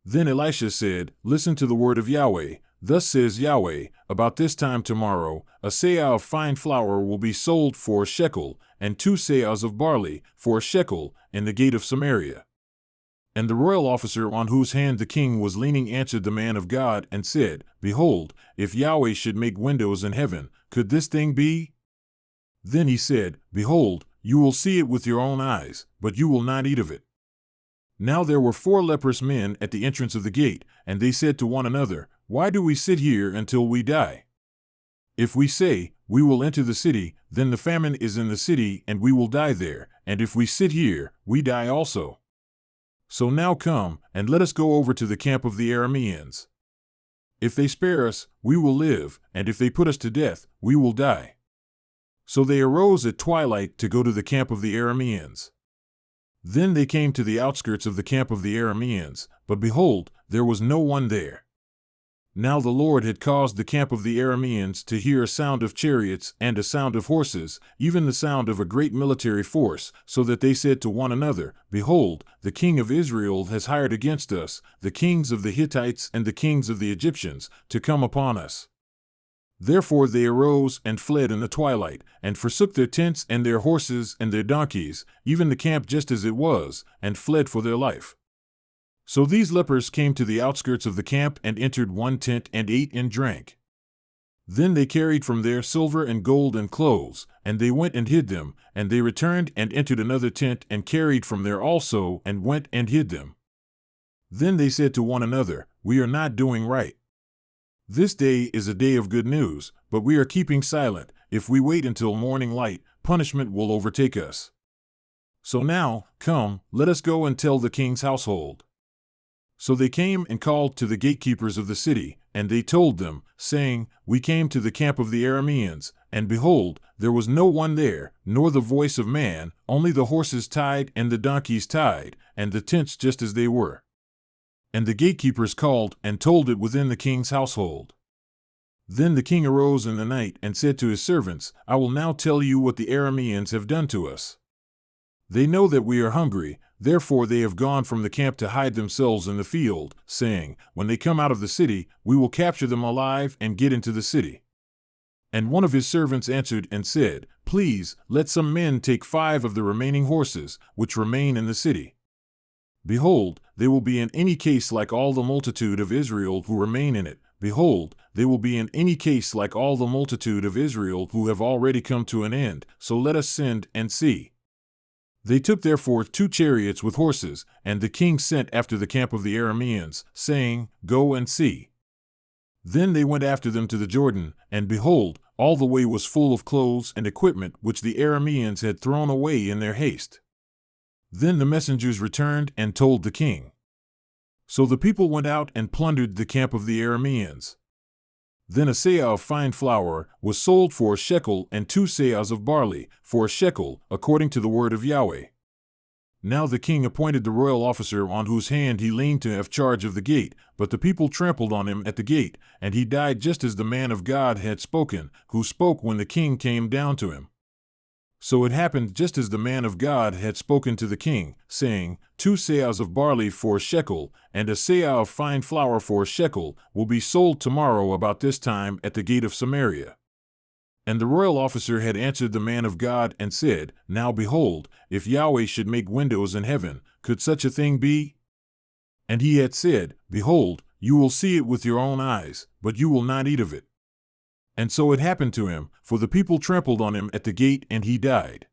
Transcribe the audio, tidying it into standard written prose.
Then Elisha said, Listen to the word of Yahweh. Thus says Yahweh, about this time tomorrow, a seah of fine flour will be sold for a shekel, and 2 seahs of barley for a shekel, in the gate of Samaria. And the royal officer on whose hand the king was leaning answered the man of God and said, Behold, if Yahweh should make windows in heaven, could this thing be? Then he said, Behold, you will see it with your own eyes, but you will not eat of it. Now there were 4 leprous men at the entrance of the gate, and they said to one another, Why do we sit here until we die? If we say, We will enter the city, then the famine is in the city, and we will die there, and if we sit here, we die also. So now come, and let us go over to the camp of the Arameans. If they spare us, we will live, and if they put us to death, we will die. So they arose at twilight to go to the camp of the Arameans. Then they came to the outskirts of the camp of the Arameans, but behold, there was no one there. Now the Lord had caused the camp of the Arameans to hear a sound of chariots and a sound of horses, even the sound of a great military force, so that they said to one another, Behold, the king of Israel has hired against us, the kings of the Hittites and the kings of the Egyptians, to come upon us. Therefore they arose and fled in the twilight, and forsook their tents and their horses and their donkeys, even the camp just as it was, and fled for their life. So these lepers came to the outskirts of the camp and entered one tent and ate and drank. Then they carried from there silver and gold and clothes, and they went and hid them, and they returned and entered another tent and carried from there also and went and hid them. Then they said to one another, We are not doing right. This day is a day of good news, but we are keeping silent. If we wait until morning light, punishment will overtake us. So now, come, let us go and tell the king's household. So they came and called to the gatekeepers of the city, and they told them, saying, We came to the camp of the Arameans, and behold, there was no one there, nor the voice of man, only the horses tied and the donkeys tied, and the tents just as they were. And the gatekeepers called and told it within the king's household. Then the king arose in the night and said to his servants, I will now tell you what the Arameans have done to us. They know that we are hungry, therefore they have gone from the camp to hide themselves in the field, saying, When they come out of the city, we will capture them alive and get into the city. And one of his servants answered and said, Please, let some men take 5 of the remaining horses, which remain in the city. Behold, they will be in any case like all the multitude of Israel who remain in it. Behold, they will be in any case like all the multitude of Israel who have already come to an end, so let us send and see. They took therefore 2 chariots with horses, and the king sent after the camp of the Arameans, saying, Go and see. Then they went after them to the Jordan, and behold, all the way was full of clothes and equipment which the Arameans had thrown away in their haste. Then the messengers returned and told the king. So the people went out and plundered the camp of the Arameans. Then a seah of fine flour was sold for a shekel, and 2 seahs of barley for a shekel, according to the word of Yahweh. Now the king appointed the royal officer on whose hand he leaned to have charge of the gate, but the people trampled on him at the gate, and he died just as the man of God had spoken, who spoke when the king came down to him. So it happened just as the man of God had spoken to the king, saying, 2 seahs of barley for a shekel, and a seah of fine flour for a shekel, will be sold tomorrow about this time at the gate of Samaria. And the royal officer had answered the man of God and said, Now behold, if Yahweh should make windows in heaven, could such a thing be? And he had said, Behold, you will see it with your own eyes, but you will not eat of it. And so it happened to him, for the people trampled on him at the gate, and he died.